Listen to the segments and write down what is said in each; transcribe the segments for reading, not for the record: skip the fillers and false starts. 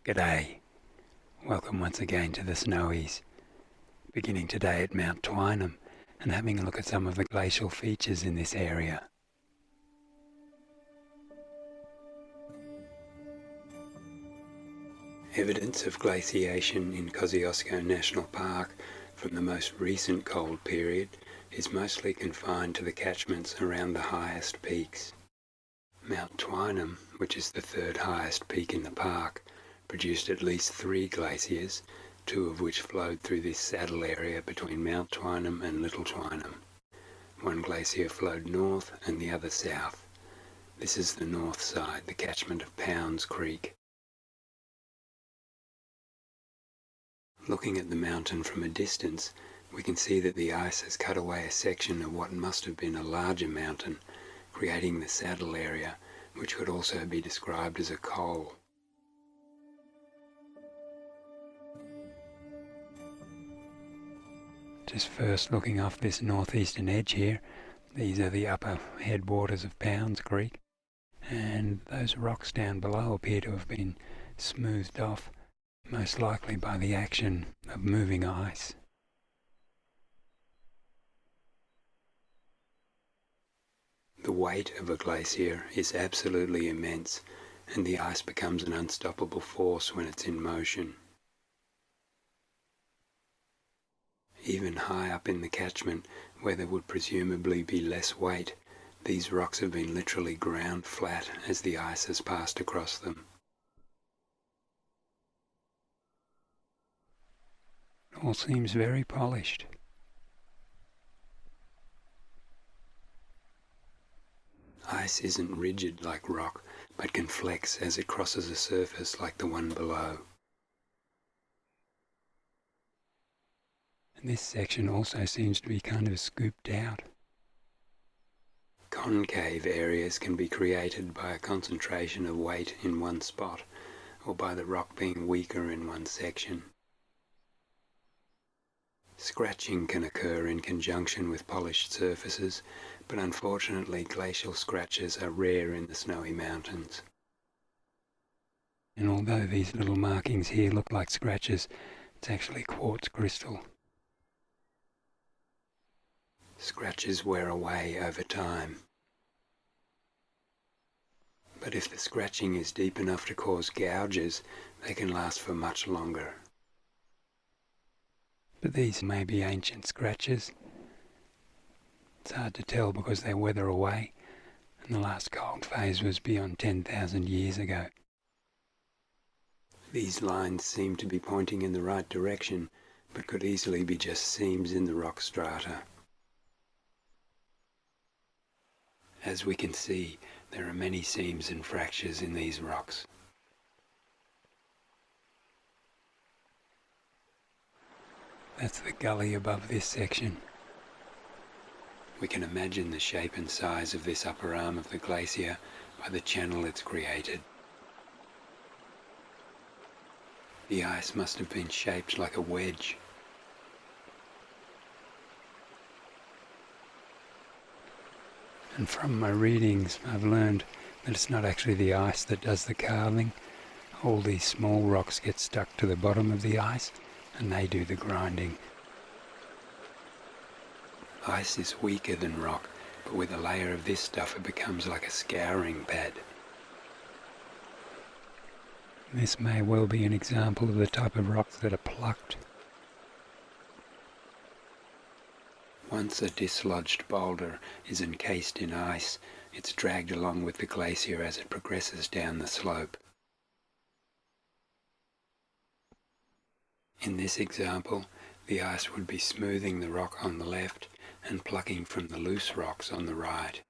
G'day, welcome once again to the Snowies, beginning today at Mt Twynam and having a look at some of the glacial features in this area. Evidence of glaciation in Kosciuszko National Park from the most recent cold period is mostly confined to the catchments around the highest peaks. Mt Twynam, which is the third highest peak in the park, produced at least 3 glaciers, 2 of which flowed through this saddle area between Mt Twynam and Little Twynam. One glacier flowed north and the other south. This is the north side, the catchment of Pounds Creek. Looking at the mountain from a distance, we can see that the ice has cut away a section of what must have been a larger mountain, creating the saddle area, which could also be described as a col. Just first looking off this northeastern edge here, these are the upper headwaters of Pounds Creek, and those rocks down below appear to have been smoothed off, most likely by the action of moving ice. The weight of a glacier is absolutely immense, and the ice becomes an unstoppable force when it's in motion. Even high up in the catchment, where there would presumably be less weight, these rocks have been literally ground flat as the ice has passed across them. It all seems very polished. Ice isn't rigid like rock, but can flex as it crosses a surface like the one below. And this section also seems to be kind of scooped out. Concave areas can be created by a concentration of weight in one spot, or by the rock being weaker in one section. Scratching can occur in conjunction with polished surfaces, but unfortunately glacial scratches are rare in the snowy mountains. And although these little markings here look like scratches, it's actually quartz crystal. Scratches wear away over time. But if the scratching is deep enough to cause gouges, they can last for much longer. But these may be ancient scratches. It's hard to tell because they weather away, and the last cold phase was beyond 10,000 years ago. These lines seem to be pointing in the right direction, but could easily be just seams in the rock strata. As we can see, there are many seams and fractures in these rocks. That's the gully above this section. We can imagine the shape and size of this upper arm of the glacier by the channel it's created. The ice must have been shaped like a wedge. And from my readings, I've learned that it's not actually the ice that does the carving. All these small rocks get stuck to the bottom of the ice, and they do the grinding. Ice is weaker than rock, but with a layer of this stuff it becomes like a scouring pad. This may well be an example of the type of rocks that are plucked. Once a dislodged boulder is encased in ice, it's dragged along with the glacier as it progresses down the slope. In this example, the ice would be smoothing the rock on the left and plucking from the loose rocks on the right.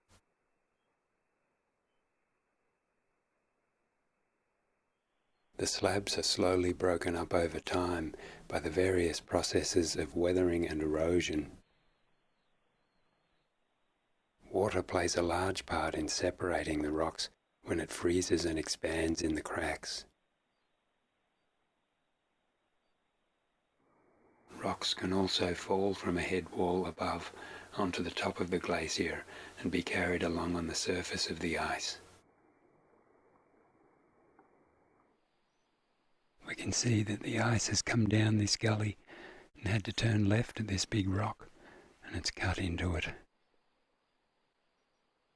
The slabs are slowly broken up over time by the various processes of weathering and erosion. Water plays a large part in separating the rocks when it freezes and expands in the cracks. Rocks can also fall from a head wall above onto the top of the glacier and be carried along on the surface of the ice. We can see that the ice has come down this gully and had to turn left at this big rock, and it's cut into it.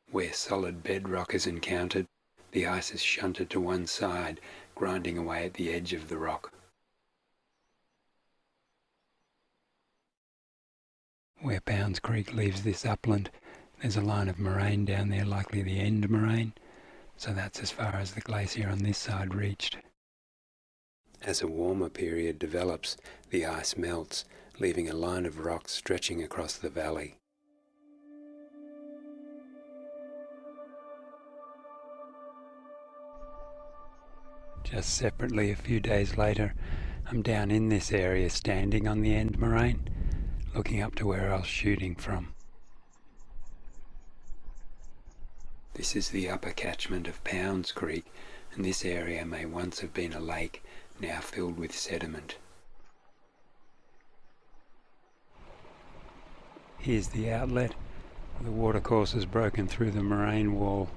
Where solid bedrock is encountered, the ice is shunted to one side, grinding away at the edge of the rock. Where Pounds Creek leaves this upland, there's a line of moraine down there, likely the end moraine, so that's as far as the glacier on this side reached. As a warmer period develops, the ice melts, leaving a line of rocks stretching across the valley. Just separately, a few days later, I'm down in this area standing on the end moraine, looking up to where I was shooting from. This is the upper catchment of Pounds Creek, and this area may once have been a lake, now filled with sediment. Here's the outlet. The watercourse has broken through the moraine wall.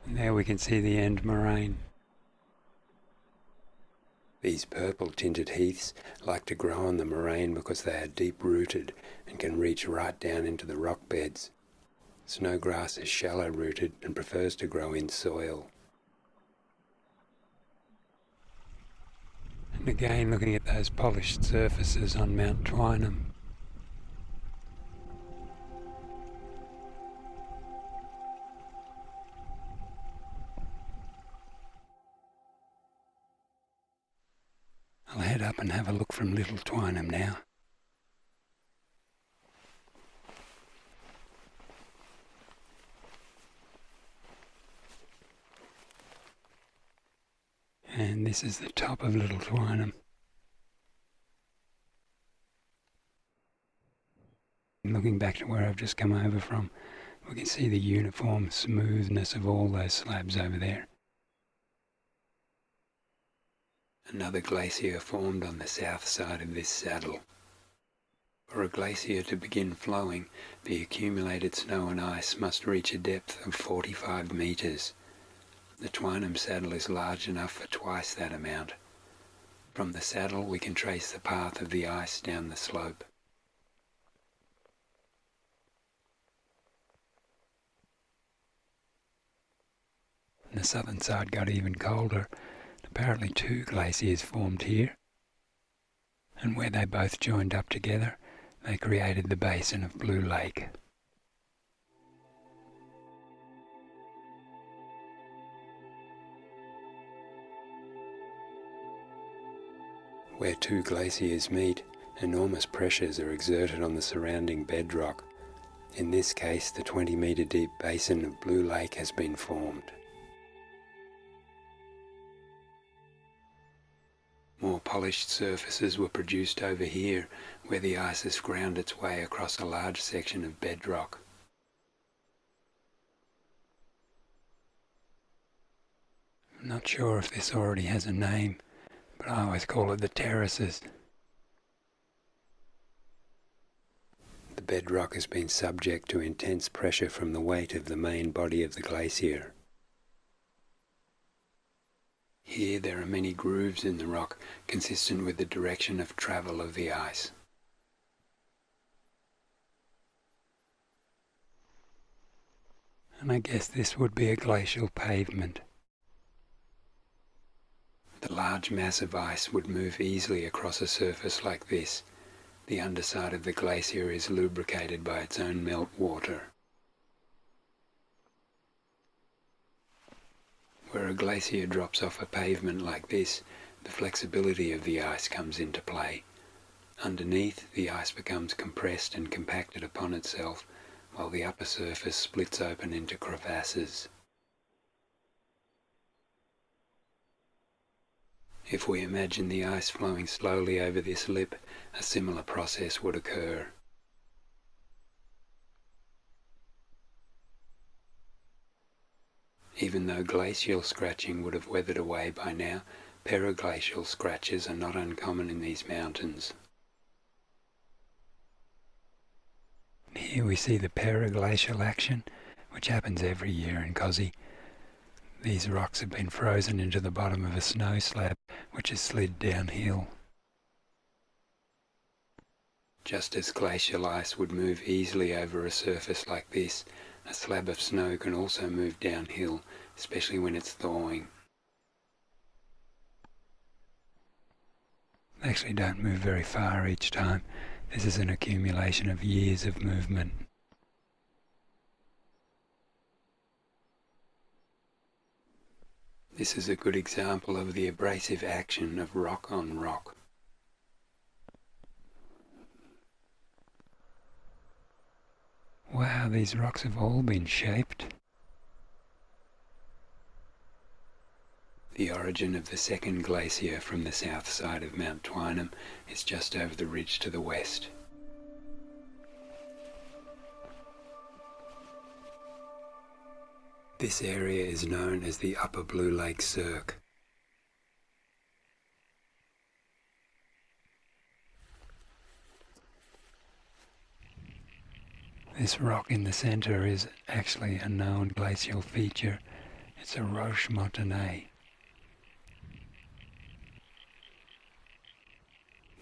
And there we can see the end moraine. These purple-tinted heaths like to grow on the moraine because they are deep-rooted and can reach right down into the rock beds. Snowgrass is shallow-rooted and prefers to grow in soil. And again, looking at those polished surfaces on Mt Twynam. I'll head up and have a look from Little Twynam now. And this is the top of Little Twynam. Looking back to where I've just come over from, we can see the uniform smoothness of all those slabs over there. Another glacier formed on the south side of this saddle. For a glacier to begin flowing, the accumulated snow and ice must reach a depth of 45 metres. The Twynam saddle is large enough for twice that amount. From the saddle we can trace the path of the ice down the slope. The southern side got even colder. Apparently 2 glaciers formed here, and where they both joined up together, they created the basin of Blue Lake. Where 2 glaciers meet, enormous pressures are exerted on the surrounding bedrock. In this case, the 20-metre deep basin of Blue Lake has been formed. More polished surfaces were produced over here, where the ice has ground its way across a large section of bedrock. I'm not sure if this already has a name, but I always call it the terraces. The bedrock has been subject to intense pressure from the weight of the main body of the glacier. Here there are many grooves in the rock, consistent with the direction of travel of the ice. And I guess this would be a glacial pavement. The large mass of ice would move easily across a surface like this. The underside of the glacier is lubricated by its own melt water. Where a glacier drops off a pavement like this, the flexibility of the ice comes into play. Underneath, the ice becomes compressed and compacted upon itself, while the upper surface splits open into crevasses. If we imagine the ice flowing slowly over this lip, a similar process would occur. Even though glacial scratching would have weathered away by now, periglacial scratches are not uncommon in these mountains. Here we see the periglacial action, which happens every year in Kosy. These rocks have been frozen into the bottom of a snow slab, which has slid downhill. Just as glacial ice would move easily over a surface like this, a slab of snow can also move downhill, especially when it's thawing. They actually don't move very far each time. This is an accumulation of years of movement. This is a good example of the abrasive action of rock on rock. Wow, these rocks have all been shaped. The origin of the second glacier from the south side of Mt Twynam is just over the ridge to the west. This area is known as the Upper Blue Lake Cirque. This rock in the centre is actually a known glacial feature. It's a roche montagnais.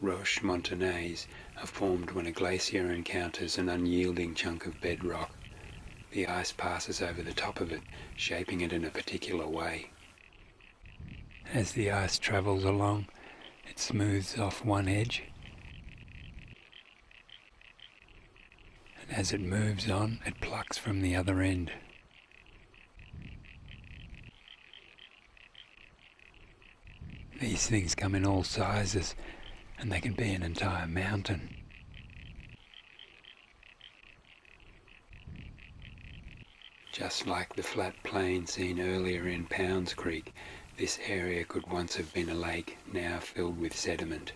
Roche montagnais are formed when a glacier encounters an unyielding chunk of bedrock. The ice passes over the top of it, shaping it in a particular way. As the ice travels along, it smooths off one edge, and as it moves on, it plucks from the other end. These things come in all sizes, and they can be an entire mountain. Just like the flat plain seen earlier in Pounds Creek, this area could once have been a lake, now filled with sediment.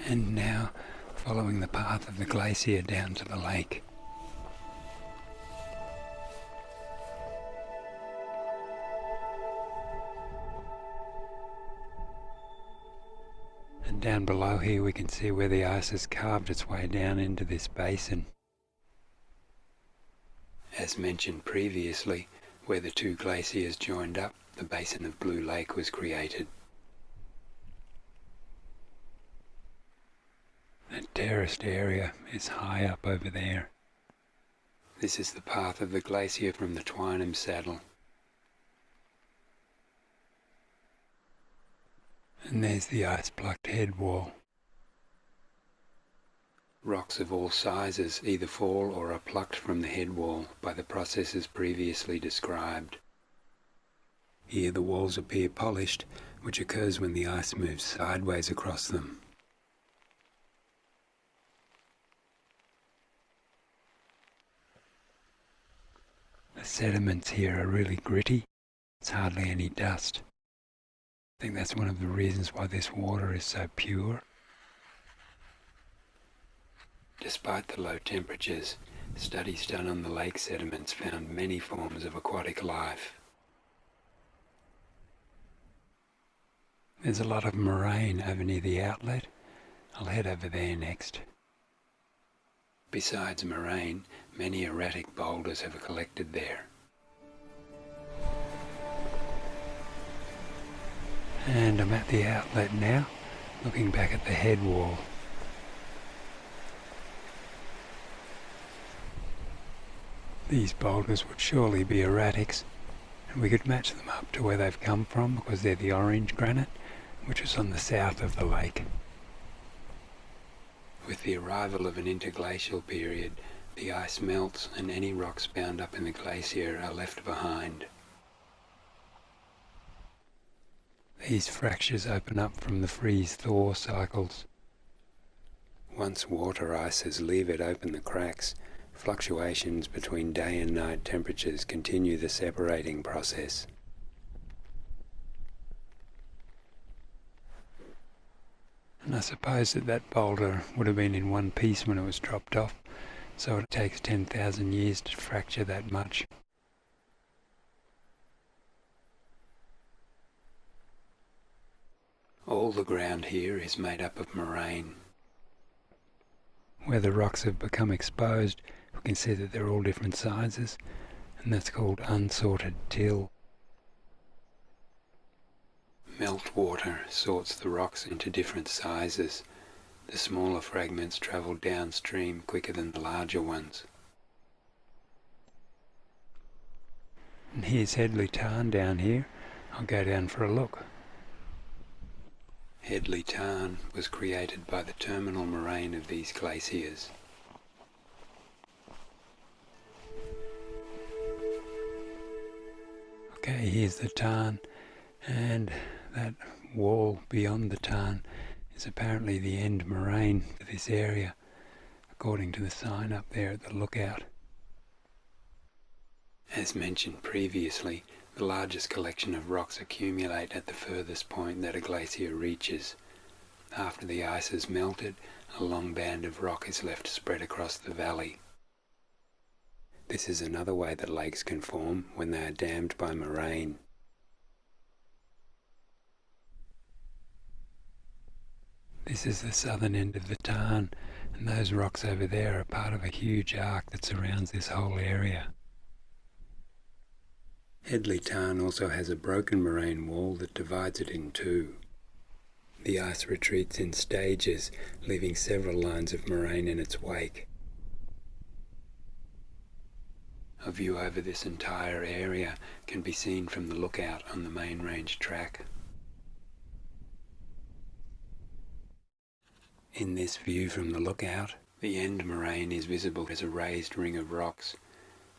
And now, following the path of the glacier down to the lake. And down below here we can see where the ice has carved its way down into this basin. As mentioned previously, where the two glaciers joined up, the basin of Blue Lake was created. That terraced area is high up over there. This is the path of the glacier from the Twynam saddle. And there's the ice-plucked head wall. Rocks of all sizes either fall or are plucked from the head wall by the processes previously described. Here the walls appear polished, which occurs when the ice moves sideways across them. The sediments here are really gritty. There's hardly any dust. I think that's one of the reasons why this water is so pure. Despite the low temperatures, studies done on the lake sediments found many forms of aquatic life. There's a lot of moraine over near the outlet. I'll head over there next. Besides moraine, many erratic boulders have collected there. And I'm at the outlet now, looking back at the head wall. These boulders would surely be erratics, and we could match them up to where they've come from because they're the orange granite, which is on the south of the lake. With the arrival of an interglacial period, the ice melts and any rocks bound up in the glacier are left behind. These fractures open up from the freeze-thaw cycles. Once water ices leave it open the cracks, fluctuations between day and night temperatures continue the separating process. And I suppose that boulder would have been in one piece when it was dropped off, so it takes 10,000 years to fracture that much. All the ground here is made up of moraine. Where the rocks have become exposed, we can see that they're all different sizes, and that's called unsorted till. Meltwater sorts the rocks into different sizes. The smaller fragments travel downstream quicker than the larger ones. And here's Headley Tarn down here. I'll go down for a look. Headley Tarn was created by the terminal moraine of these glaciers. Okay, here's the tarn, and that wall beyond the tarn is apparently the end moraine for this area, according to the sign up there at the lookout. As mentioned previously, the largest collection of rocks accumulate at the furthest point that a glacier reaches. After the ice has melted, a long band of rock is left spread across the valley. This is another way that lakes can form when they are dammed by moraine. This is the southern end of the tarn, and those rocks over there are part of a huge arc that surrounds this whole area. Headley Tarn also has a broken moraine wall that divides it in two. The ice retreats in stages, leaving several lines of moraine in its wake. A view over this entire area can be seen from the lookout on the main range track. In this view from the lookout, the end moraine is visible as a raised ring of rocks.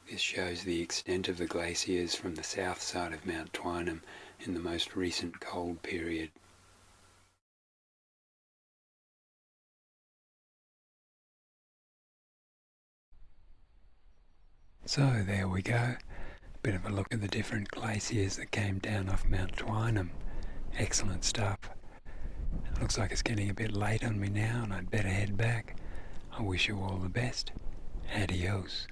This shows the extent of the glaciers from the south side of Mt Twynam in the most recent cold period. So there we go, a bit of a look at the different glaciers that came down off Mt Twynam. Excellent stuff. It looks like it's getting a bit late on me now and I'd better head back. I wish you all the best. Adios.